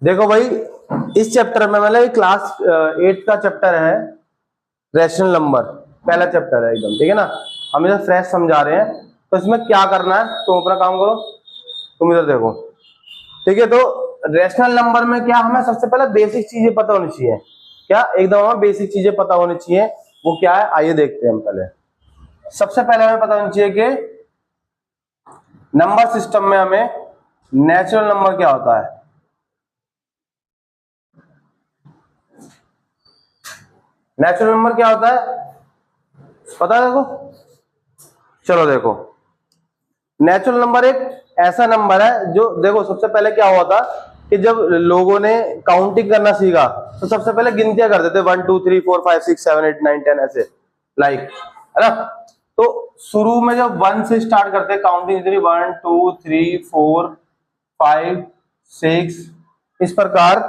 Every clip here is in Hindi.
देखो भाई, इस चैप्टर में मतलब क्लास 8 का चैप्टर है रैशनल नंबर, पहला चैप्टर है एकदम, ठीक है ना। हम इधर फ्रेश समझा रहे हैं, तो इसमें क्या करना है, तुम अपना काम करो, तुम इधर देखो, ठीक है। तो रैशनल नंबर में क्या, हमें सबसे पहले बेसिक चीजें पता होनी चाहिए। क्या एकदम हमें बेसिक चीजें पता होनी चाहिए, वो क्या है आइए देखते हैं हम पहले। सबसे पहले हमें पता होना चाहिए कि नंबर सिस्टम में हमें नेचुरल नंबर क्या होता है। नेचुरल नंबर क्या होता है पता है? देखो, चलो देखो, नेचुरल नंबर एक ऐसा नंबर है जो, देखो सबसे पहले क्या हुआ था कि जब लोगों ने काउंटिंग करना सीखा तो सबसे पहले गिनतियां करते थे 1 2 3 4 5 6 7 8 9 10 ऐसे, लाइक, है ना। तो शुरू में जब 1 से स्टार्ट करते हैं काउंटिंग, 1 2 3 4 5 6 इस प्रकार,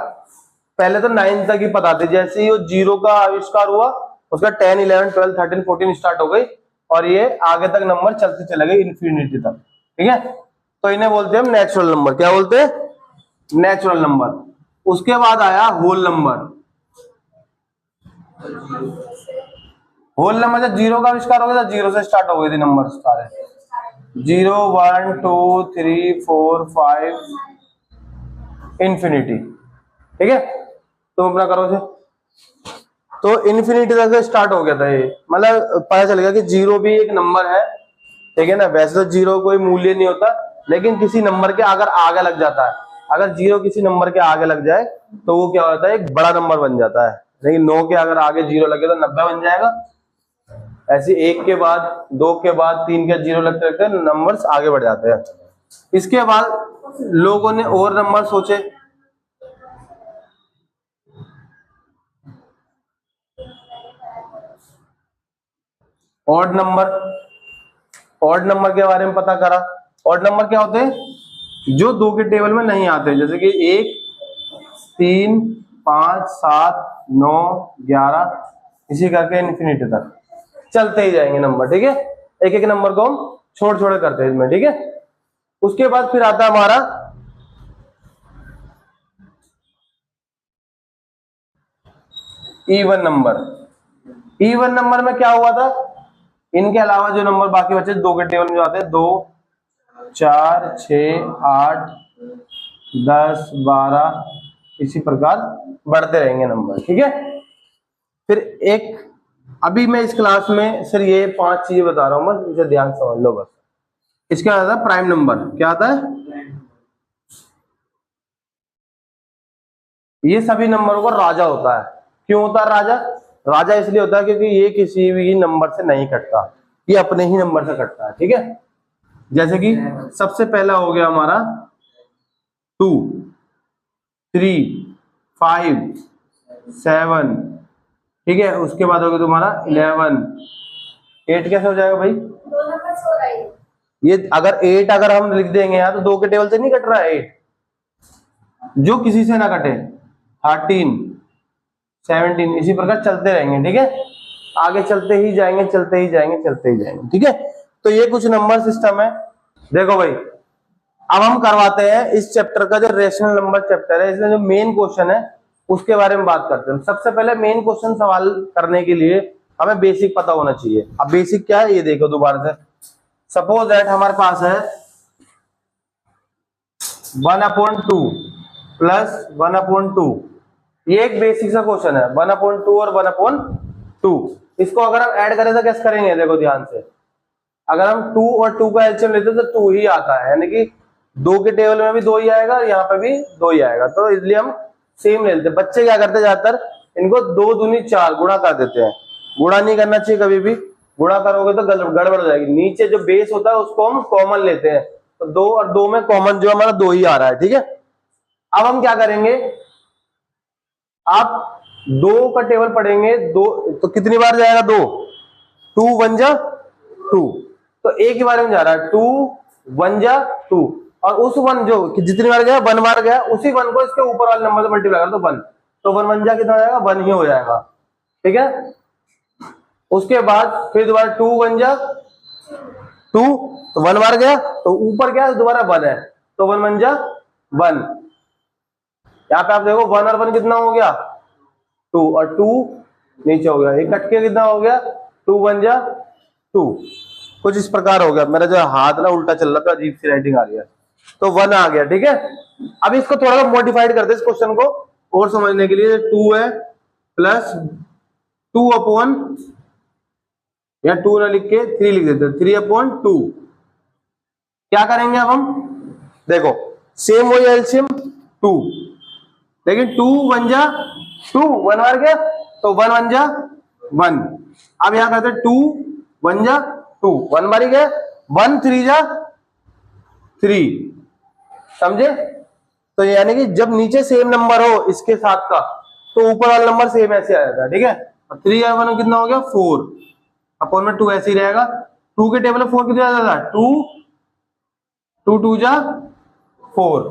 पहले तो 9 तक ही पता थे। जैसे ही वो जीरो का आविष्कार हुआ, उसका 10 11 12 13 14 स्टार्ट हो गई, और ये आगे तक नंबर चलते चले गए इन्फिनिटी तक, ठीक है। तो इन्हें बोलते हैं हम नेचुरल नंबर। क्या बोलते हैं? Natural number. उसके बाद आया होल नंबर। होल नंबर जब जीरो का आविष्कार हो गया था, जीरो से स्टार्ट हो गए थे नंबर सारे, 0 1 2 3 4 5 इन्फिनिटी, ठीक है। तुम अपना करो से, तो इन्फिनिटी तक से स्टार्ट हो गया था ये, मतलब पता चल गया कि जीरो भी एक नंबर है, ठीक है ना। वैसे तो जीरो कोई मूल्य नहीं होता, लेकिन किसी नंबर के अगर आगे लग जाता है, अगर जीरो किसी नंबर के आगे लग जाए तो वो क्या होता है, एक बड़ा नंबर बन जाता है। लेकिन 9 के अगर आगे जीरो लगे तो 90 बन जाएगा। ऐसे एक के बाद, दो के बाद, तीन के जीरो लगते लगते नंबर्स आगे बढ़ जाते हैं। इसके बाद लोगों ने और नंबर सोचे, ऑड नंबर। ऑड नंबर के बारे में पता करा। ऑड नंबर क्या होते हैं? जो दो के टेबल में नहीं आते, जैसे कि 1 3 5 7 9 11 इसी करके इन्फिनिटी तक चलते ही जाएंगे नंबर, ठीक है। एक एक नंबर को हम छोड़ छोड़ करते हैं इसमें, ठीक है। उसके बाद फिर आता है हमारा इवन नंबर। इवन नंबर में क्या हुआ था, इनके अलावा जो नंबर बाकी बचे दो के टेबल में जो आते हैं, 2 4 6 8 10 12 इसी प्रकार बढ़ते रहेंगे नंबर, ठीक है। फिर एक, अभी मैं इस क्लास में सिर्फ ये 5 चीजें बता रहा हूं, बस इसे ध्यान से समझ लो बस। इसके आता है प्राइम नंबर। क्या आता है? ये सभी नंबरों का राजा होता है। क्यों होता है राजा? राजा इसलिए होता है क्योंकि ये किसी भी नंबर से नहीं कटता, ये अपने ही नंबर से कटता है, ठीक है। जैसे कि सबसे पहला हो गया हमारा 2 3 5 7, ठीक है। उसके बाद हो गया तुम्हारा 11 8 कैसे हो जाएगा भाई? ये अगर 8 अगर हम लिख देंगे यार तो दो के टेबल से नहीं कट रहा है 8, जो किसी से ना कटे। 13 17 इसी प्रकार चलते रहेंगे, ठीक है। आगे चलते ही जाएंगे, चलते ही जाएंगे, चलते ही जाएंगे, ठीक है। तो ये कुछ नंबर सिस्टम है। देखो भाई, अब हम करवाते हैं इस चैप्टर का जो रेशनल नंबर चैप्टर है, इसमें जो मेन क्वेश्चन है उसके बारे में बात करते हैं। सबसे पहले मेन क्वेश्चन सवाल करने के लिए हमें बेसिक पता होना चाहिए। अब बेसिक क्या है ये देखो दोबारा से। सपोज दैट हमारे पास है 1/2 प्लस 1/2, ये एक बेसिक सा क्वेश्चन है। 1/2 और 1/2, इसको अगर हम ऐड करें तो कैसे करेंगे? देखो ध्यान से, अगर हम 2 और 2 का एलसीएम लेते तो 2 ही आता है, यानी कि 2 के टेबल में भी 2 ही आएगा, यहाँ पे भी 2 ही आएगा, तो इसलिए हम सेम ले लेते हैं। बच्चे क्या करते हैं ज्यादातर, इनको 2 दूनी 4 गुणा कर देते हैं। गुणा नहीं करना चाहिए कभी भी, गुणा करोगे तो गड़बड़ हो जाएगी। नीचे जो बेस होता है उसको हम कॉमन लेते हैं, तो 2 और 2 में कॉमन जो हमारा 2 ही आ रहा है, ठीक है। अब हम क्या करेंगे, आप 2 का टेबल पढ़ेंगे, 2 तो कितनी बार जाएगा? 2 2 1 जा 2, तो एक ही बार में जा रहा है, 2 1 जा 2, और उस 1 जो जितनी बार गया 1 बार गया, उसी 1 को इसके ऊपर वाले नंबर से मल्टीप्लाई कर दो 1, तो 1 1 जा कितना हो जाएगा? 1 ही हो जाएगा, ठीक है। उसके बाद फिर दोबारा 2 1 जा 2, तो 1 बार गया तो ऊपर गया दोबारा 1 है, तो 1 1 जा 1, यहाँ पे आप देखो 1 और 1 कितना हो गया 2 और 2 नीचे हो गया, ये कट के कितना हो गया 2 1 जा 2, कुछ इस प्रकार हो गया। मेरा जो हाथ ना उल्टा चल रहा था, अजीब सी राइटिंग आ रही है, तो 1 आ गया। ठीक है, अब इसको थोड़ा सा मॉडिफाइड करते हैं इस क्वेश्चन को और समझने के लिए। 2 है प्लस 2 अपॉन, या 2 ना लिख के 3 लिख देते हैं, 3/2। क्या करेंगे अब हम, देखो सेम वही एलसीएम 2, लेकिन 2 1 जा 2, 1 बार गया तो 1 1 जा 1। अब यहां करते 2 1 जा 2, 1 बार ही गए, 1 3 जा 3, समझे? तो यानी कि जब नीचे सेम नंबर हो इसके साथ का, तो ऊपर वाला नंबर सेम ऐसे आ जाता है। ठीक है, 3 और 1 कितना हो गया 4, अपॉन में 2 ऐसे ही रहेगा। 2 के टेबल में 4 कितना आ जाता है 2, 2 2 जा 4।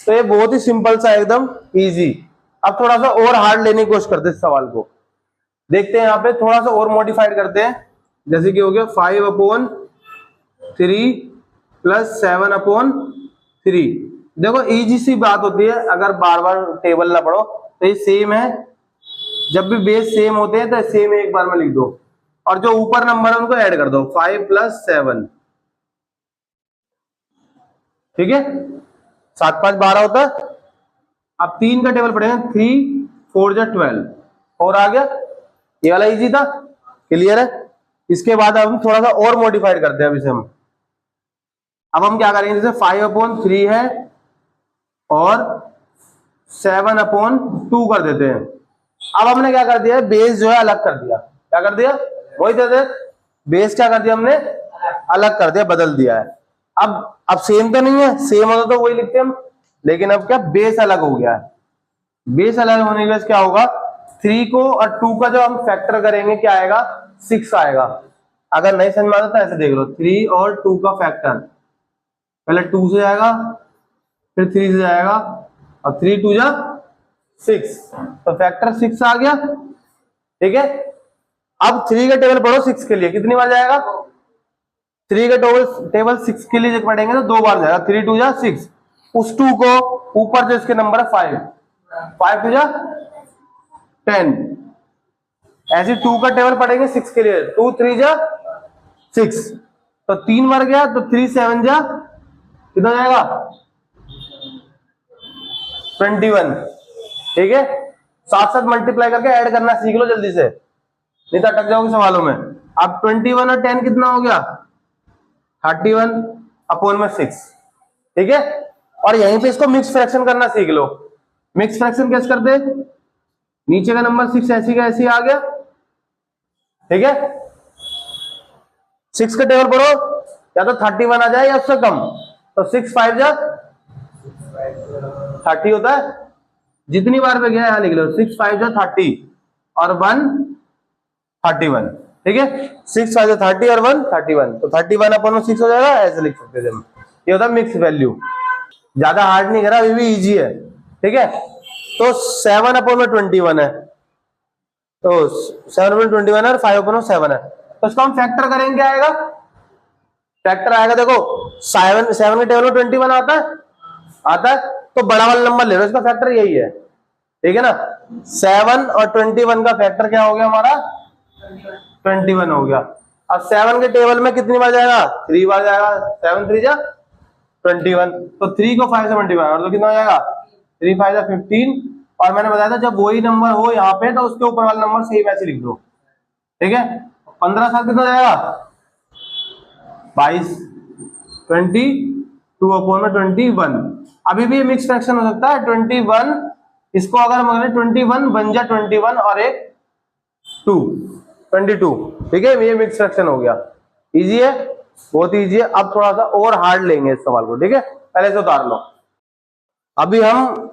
तो ये बहुत ही सिंपल सा एकदम इजी। अब थोड़ा सा और हार्ड लेने की कोशिश करते हैं इस सवाल को, देखते हैं यहाँ पे थोड़ा सा और मॉडिफाइड करते हैं। जैसे कि हो गया 5/3 प्लस 7/3। देखो इजी सी बात होती है, अगर बार बार टेबल ना पढ़ो तो ये सेम है, जब भी बेस सेम होते हैं तो सेम एक बार में लिख दो, और जो ऊपर नंबर है उनको ऐड कर दो, 5 + 7। ठीक है, 7 5 12 होता है। अब 3 का टेबल पढ़ेंगे, 3 4 जा 12, और आ गया। ये वाला इजी था, क्लियर है। इसके बाद अब हम थोड़ा सा और मॉडिफाइड करते हैं। अब हम क्या करेंगे, जैसे 5/3 है और 7/2 कर देते हैं। अब हमने क्या कर दिया, बेस जो है अलग कर दिया। क्या कर दिया, वही देते, बेस क्या कर दिया हमने, अलग कर दिया, बदल दिया है। अब सेम तो नहीं है, सेम होता तो वही लिखते हम, लेकिन अब क्या बेस अलग हो गया है। बेस अलग होने की वजह से क्या होगा, 3 को और 2 का जो हम फैक्टर करेंगे क्या आएगा, 6 आएगा। अगर नहीं समझ में आता तो ऐसे देख लो, 3 और 2 का फैक्टर, पहले 2 से जाएगा, फिर 3 से जाएगा, और 3 2 जा 6, तो फैक्टर 6 आ गया। ठीक है, अब 3 का टेबल पढ़ो 6 के लिए, कितनी बार जाएगा, 3 का टेबल 6 के लिए पढ़ेंगे तो 2 बार जाएगा, 3 2 जा 6। उस 2 को ऊपर जो इसके नंबर है 5 5 2 जा 10, ऐसे 2 का टेबल पढ़ेंगे 6 के लिए, 2 3 जा 6, तो 3 बार गया, तो 3 7 जा कितना जाएगा 21। ठीक है, साथ साथ मल्टीप्लाई करके ऐड करना सीख लो जल्दी से, नहीं तो अटक जाओगे सवालों में। अब 21 और 10 कितना हो गया 31/6। ठीक है, और यहीं पे इसको मिक्स फ्रैक्शन करना सीख लो। मिक्स फ्रैक्शन कैसे करते, नीचे का नंबर 6 ऐसी का ऐसी आ गया। ठीक है, 6 का टेबल पढ़ो, या तो 31 आ जाए या उससे कम, तो 6 5 जा 30 होता है। जितनी बार पे गया यहां लिख लो, 6 5 जा 30 और 1 31। ठीक है, 6 5 जा 30 और 1 31, तो 31/6 हो जाएगा, ऐसे लिख सकते हैं। ये होता है मिक्स वैल्यू, ज्यादा हार्ड नहीं करा, अभी भी इजी है। ठीक है, तो 7/21 है, तो 7/21 है और 5/7 है, तो इसको हम फैक्टर करेंगे, क्या आएगा, फैक्टर आएगा, देखो 7 के टेबल में 21 आता है, तो बड़ा वाला नंबर ले लो, इसका फैक्टर यही है। ठीक है ना, 7 और 21 का फैक्टर क्या हो गया हमारा 21 हो गया। अब 7 के टेबल में कितनी बार जाएगा, 3 बार जाएगा, 7 3 जा 21, तो 3 को 5 से मल्टीप्लाई कर दो, कितना हो जाएगा 3 5 जा 15। और मैंने बताया था जब वही नंबर हो यहाँ पे तो उसके ऊपर वाला नंबर सेम ऐसे लिख दो। ठीक है, 15 साल कितना जाएगा 22, 22/21। अभी भी मिक्स फ्रैक्शन हो सकता है 21, इसको अगर हम 21 बन जा 21 और एक 2 22। ठीक है, ये मिक्स फ्रैक्शन हो गया, इजी है, बहुत इजी है। अब थोड़ा सा और हार्ड लेंगे इस सवाल को। ठीक है, पहले से उतार लो। अभी हम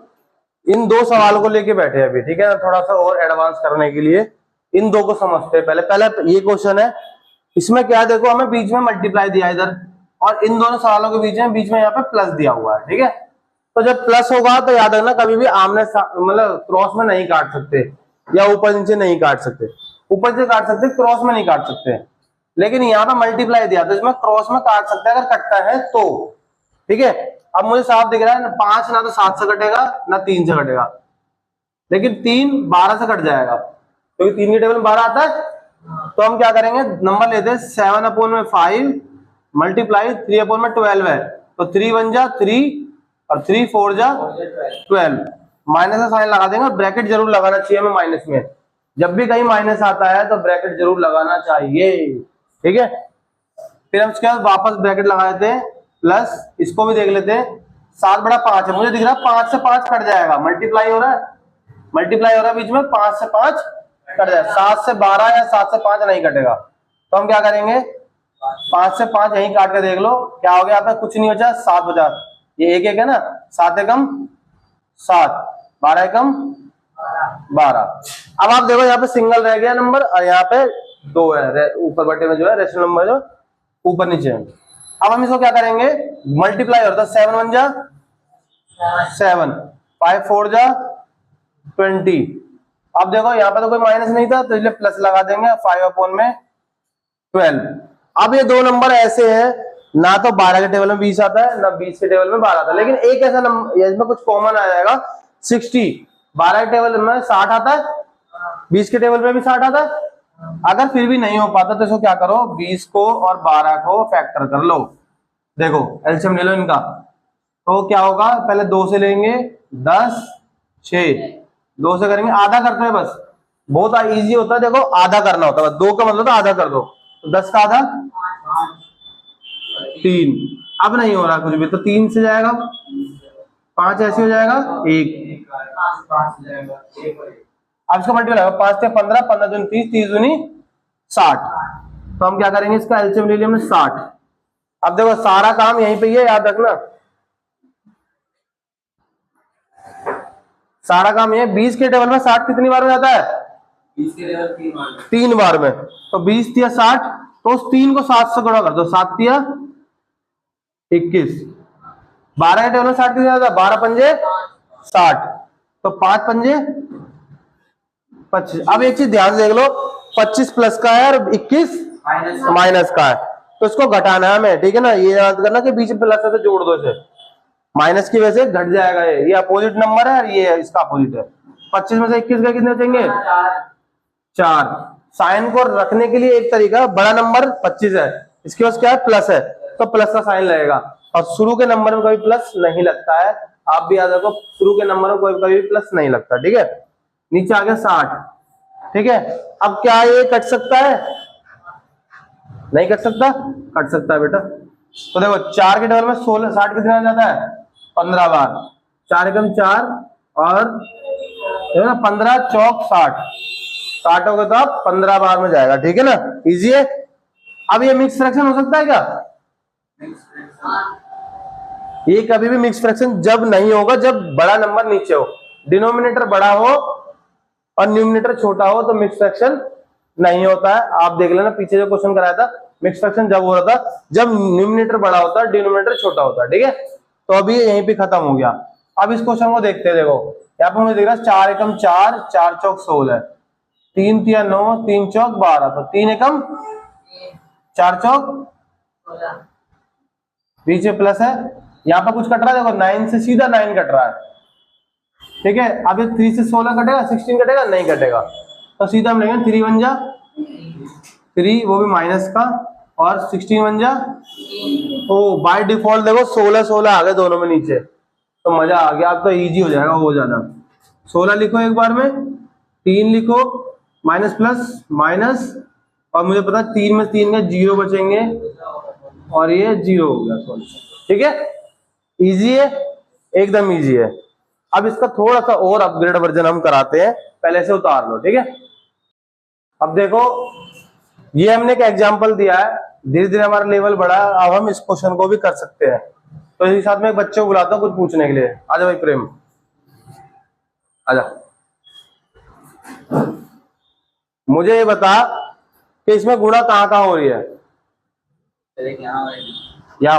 इन 2 सवाल को लेके बैठे हैं अभी। ठीक है, थोड़ा सा और एडवांस करने के लिए इन 2 को समझते हैं। पहले ये क्वेश्चन है, इसमें क्या देखो, हमें बीच में मल्टीप्लाई दिया इधर, और इन दोनों सवालों के बीच में यहाँ पे प्लस दिया हुआ है। ठीक है, तो जब प्लस होगा तो याद रखना कभी भी आमने मतलब क्रॉस में नहीं काट सकते, या ऊपर नीचे नहीं काट सकते। ऊपर से काट सकते, क्रॉस में नहीं काट सकते, लेकिन यहाँ पे मल्टीप्लाई दिया तो इसमें क्रॉस में काट सकते हैं अगर कटता है तो। ठीक है, अब मुझे साफ दिख रहा है ना, 5 ना तो 7 से कटेगा ना 3 से कटेगा, लेकिन 3 12 से कट जाएगा क्योंकि 3 की टेबल में 12 आता है। तो हम क्या करेंगे, नंबर लेते हैं 7/5 मल्टीप्लाई 3/12 है, तो 3 1 जा 3 और 3 4 जा 12, माइनस का साइन लगा देंगे। ब्रैकेट जरूर लगाना चाहिए हमें माइनस में, जब भी कहीं माइनस आता है तो ब्रैकेट जरूर लगाना चाहिए, ठीक है। फिर हम उसके बाद वापस ब्रैकेट लगा देते हैं, प्लस इसको भी देख लेते हैं, 7/5 है, मुझे दिख रहा है 5 से 5 कट जाएगा, मल्टीप्लाई हो रहा है, बीच में 5 से 5 कट जाएगा, 7 से 12 या 7 से 5 नहीं कटेगा। तो हम क्या करेंगे, 5 से 5 यहीं काट के देख लो क्या हो गया, यहाँ पे कुछ नहीं बचा, 7 बचा, ये एक एक है ना, 7 एकम 7, 12 एकम 12। अब आप देखो यहाँ पे सिंगल रह गया नंबर और यहाँ पे 2 है ऊपर बटे में, जो है रेशनल नंबर जो ऊपर नीचे है। अब हम इसको क्या करेंगे, मल्टीप्लाई होता है, 7 1 जा 7, 5 4 जा 20। अब देखो यहाँ पे तो कोई माइनस नहीं था तो इसलिए प्लस लगा देंगे, 5/12। अब ये दो नंबर ऐसे हैं, ना तो 12 के टेबल में 20 आता है ना 20 के टेबल में 12 आता है, लेकिन एक ऐसा नंबर इसमें कुछ कॉमन आ जाएगा, 60। 12 के टेबल में 60 आता है, 20 के टेबल में भी 60 आता है। अगर फिर भी नहीं हो पाता तो इसको क्या करो, 20 को और 12 को फैक्टर कर लो, देखो एलसीएम ले लो इनका, तो क्या होगा, पहले 2 से लेंगे 10 6, 2 से करेंगे आधा करते हैं बस, बहुत इजी होता है, देखो आधा करना होता है, 2 का मतलब तो आधा कर दो, तो 10 का आधा 3। अब नहीं हो रहा कुछ भी, तो 3 से जाएगा 5, ऐसे हो जाएगा 1। अब इसका मल्टीप्लाई 5 से 15, 15 दूनी 30, 30 दूनी 60। तो हम क्या करेंगे, इसका एलसीएम ले लिया हमने 60। अब देखो सारा काम यहीं पे ही है, याद रखना सारा काम ये 20 के टेबल में 60 कितनी बार में जाता है, 20 के टेबल 3 बार में, तो 20 तिया 60, तो उस 3 को 7 से गुणा कर दो, 7 तिया 21। 12 के टेबल में 60 कितनी जाता है, 12 पंजे 60, तो 5 पंजे 25। अब एक चीज ध्यान से देख लो, 25 प्लस का है और 21 माइनस का है, तो इसको घटाना है हमें, ठीक है ना। ये याद करना कि बीच में प्लस है तो जोड़ दो इसे, माइनस की वजह से घट जाएगा, ये अपोजिट नंबर है और ये इसका अपोजिट है। 25 में से 21 का कितने बचेंगे, 4। साइन को रखने के लिए एक तरीका, बड़ा नंबर 25 है, इसके पास क्या है, प्लस है, तो प्लस का साइन लगेगा, और शुरू के नंबर में कभी प्लस नहीं लगता है, आप भी याद रखो, शुरू के नंबर में कभी प्लस नहीं लगता, ठीक है। नीचे आ गया 60, ठीक है। अब क्या ये कट सकता है, नहीं कट सकता, कट सकता है बेटा। तो देखो 4 के टेबल में 16, 60 कितने आ जाता है, 15 बार, 4 एकम 4 और 15 चौक 60, काटोगे तो आप 15 बार में जाएगा, ठीक है ना, इजी है। अब ये मिक्स फ्रैक्शन हो सकता है क्या, ये कभी भी मिक्स फ्रैक्शन जब नहीं होगा जब बड़ा नंबर नीचे हो, डिनोमिनेटर बड़ा हो और न्यूमिनेटर छोटा हो तो मिक्स फ्रैक्शन नहीं होता है। आप देख लेना पीछे जो क्वेश्चन कराया था, मिक्स फ्रैक्शन जब हो रहा था जब न्यूमिनेटर बड़ा होता है डिनोमिनेटर छोटा होता है, ठीक है। तो अभी यहीं पे खत्म हो गया। अब इस क्वेश्चन को देखते हैं, देखो यहाँ पे मुझे दिख रहा है 4 एकम 4, 4 चौक 16, 3 तिया 9, 3 चौक 12, तो 3 एकम 4 चौक, बीच में प्लस है, यहाँ पे कुछ कट रहा है, देखो 9 से सीधा 9 कट रहा है, ठीक है। अब ये 3 से 16 कटेगा, 16 कटेगा, नहीं कटेगा, तो सीधा हम लेंगे 3 1 जा 3, वो भी माइनस का, और 16 1 जा, ओ बाय डिफॉल्ट देखो 16 16 आ गए दोनों में नीचे, तो मजा आ गया, अब तो इजी हो जाएगा, हो जाना। 16 लिखो एक बार में, 3 लिखो, माइनस प्लस माइनस, और मुझे पता है 3 में 3 का 0 बचेंगे और ये 0 हो गया, ठीक है। इजी है, एकदम इजी है। अब इसका थोड़ा सा और अपग्रेड वर्जन हम कराते हैं, पहले से उतार लो, ठीक है। अब देखो ये हमने एक एग्जांपल दिया है, धीरे धीरे हमारा लेवल बढ़ा, अब हम इस क्वेश्चन को भी कर सकते हैं। तो इसी साथ में एक बच्चे को बुलाता हूँ कुछ पूछने के लिए, आजा भाई प्रेम, आजा। मुझे ये बता कि इसमें गुणा कहाँ कहाँ हो रही है, यहाँ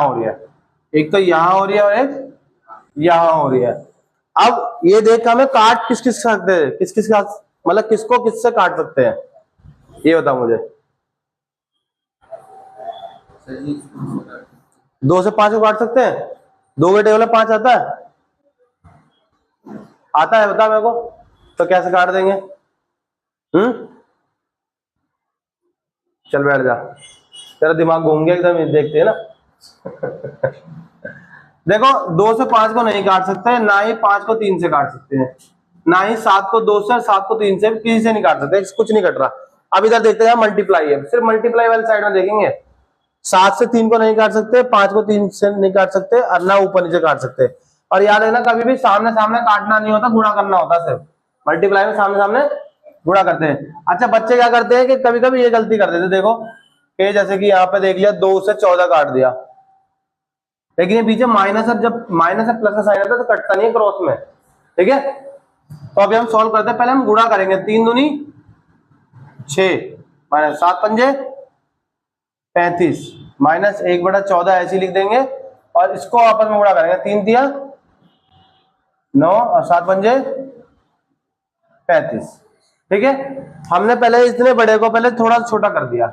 हो रही है, एक तो यहाँ हो रही है और एक यहाँ हो रही है। अब ये देख हमें काट किस किस सकते हैं, किस किस का मतलब किसको किससे काट सकते हैं, ये बता मुझे। 2 से 5 को काट सकते हैं, 2 के टेबल में 5 आता है? आता है, बता मेरे को। तो कैसे काट देंगे? चल बैठ जा, तेरा दिमाग घूम गया एकदम, देखते हैं ना। देखो 2 से 5 को नहीं काट सकते, ना ही 5 को 3 से काट सकते हैं, ना ही 7 को 2 से और 7 को 3 से, किसी से नहीं काट सकते, कुछ नहीं कट रहा। अब इधर देखते हैं मल्टीप्लाई है, सिर्फ मल्टीप्लाई वाली साइड में देखेंगे। 7 से 3 को नहीं काट सकते, 5 को 3 से नहीं काट सकते, और ना ऊपर नीचे काट सकते। और याद है ना, कभी भी सामने सामने काटना नहीं होता, गुणा करना होता। सिर्फ मल्टीप्लाई में सामने सामने गुणा करते हैं। अच्छा, बच्चे क्या करते हैं कि कभी कभी ये गलती कर देते हैं, देखो कि जैसे कि यहाँ पे देख लिया 2 से 14 काट दिया, लेकिन ये पीछे माइनस, और जब माइनस और प्लस का साइन आता है तो कटता नहीं है क्रॉस में, ठीक है। तो अभी हम सॉल्व करते हैं, पहले हम गुणा करेंगे। 3 दूनी 6 माइनस 7 पंजे 35 माइनस 1/14 ऐसे लिख देंगे, और इसको आपस में गुणा करेंगे। 3 दिया 9 और 7 पंजे 35, ठीक है। हमने पहले इतने बड़े को पहले थोड़ा छोटा कर दिया।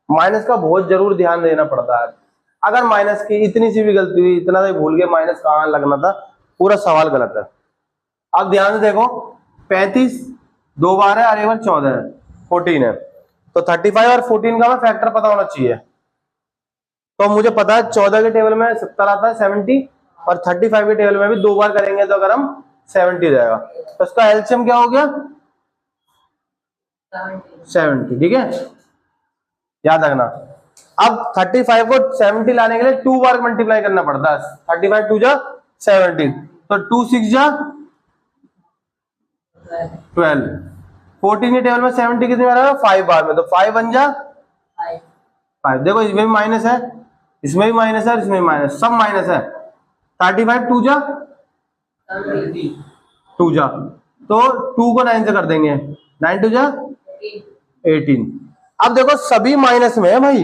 माइनस का बहुत जरूर ध्यान देना पड़ता है। अगर माइनस की इतनी सी भी गलती हुई, इतना सा भूल गए, माइनस कहाँ लगना था, पूरा सवाल गलत है। अब ध्यान से देखो, 35 2 बार है और 1 बार 14 है, 14 है, तो 35 और 14 का हमें फैक्टर पता होना चाहिए। तो मुझे पता है 14 के टेबल में 70 आता है 70, और 35 के टेबल में भी 2 बार करेंगे तो अगर हम 70 जाएगा, तो इसका एलसीएम क्या हो गया? 70, ठीक है, याद रखना। अब 35 को 70 लाने के लिए 2 बार मल्टीप्लाई करना पड़ता है। 35 2 जा 70, तो 2 6 जा 12। 14 के टेबल में 70 कितनी बार है? 5 बार में, तो 5 बन जा 5। देखो इसमें भी माइनस है, इसमें भी माइनस है, इसमें भी माइनस, सब माइनस है। 35 2 जा 2 जा, तो 2 को 9 से कर देंगे, 9 2 जा 18। अब देखो सभी माइनस में है भाई,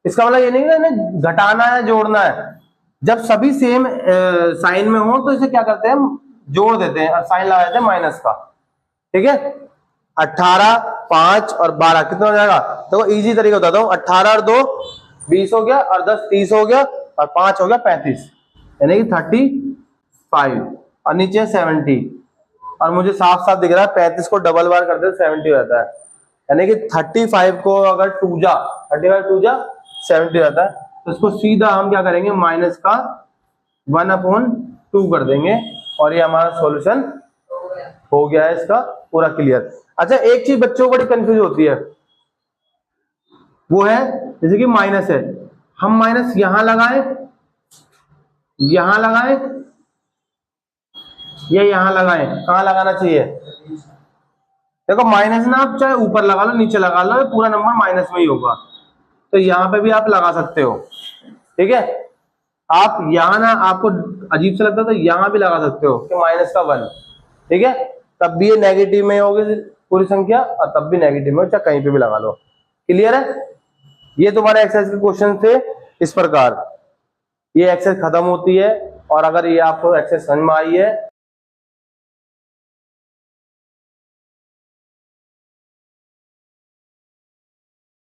इसका मतलब ये नहीं है इन्हें घटाना है जोड़ना है। जब सभी सेम साइन में हो तो इसे क्या करते हैं, हम जोड़ देते हैं और साइन लगा देते हैं माइनस का, ठीक है। 18 5 और 12 कितना हो जाएगा? तो इजी तरीका बताता हूँ। 18 और 2 20 हो गया, और 10 30 हो गया, और 5 हो गया 35, यानी कि 35, और नीचे 70। और मुझे साफ साफ दिख रहा है 35 को डबल बार करते हैं 70 हो जाता है, यानी कि 35 को अगर 2 जा 70 रहता है, तो इसको सीधा हम क्या करेंगे, माइनस का 1/2 कर देंगे, और ये हमारा सॉल्यूशन हो गया है इसका पूरा क्लियर। अच्छा, एक चीज बच्चों को बड़ी कंफ्यूज होती है, वो है जैसे कि माइनस है, हम माइनस यहां लगाएं, यहां लगाएं, या यहां लगाएं, कहां लगाना चाहिए? देखो माइनस ना आप चाहे ऊपर लगा लो नीचे लगा लो, पूरा नंबर माइनस में ही होगा, तो यहां पे भी आप लगा सकते हो, ठीक है। आप यहां ना, आपको अजीब सा लगता है तो यहां भी लगा सकते हो कि माइनस का 1, ठीक है, तब भी ये नेगेटिव में होगी पूरी संख्या, और तब भी नेगेटिव में हो, चाहे कहीं पे भी लगा लो। क्लियर है? ये तुम्हारे एक्सरसाइज के क्वेश्चन थे इस प्रकार। ये एक्सरसाइज खत्म होती है, और अगर ये आपको एक्सरसाइज समझ में आई है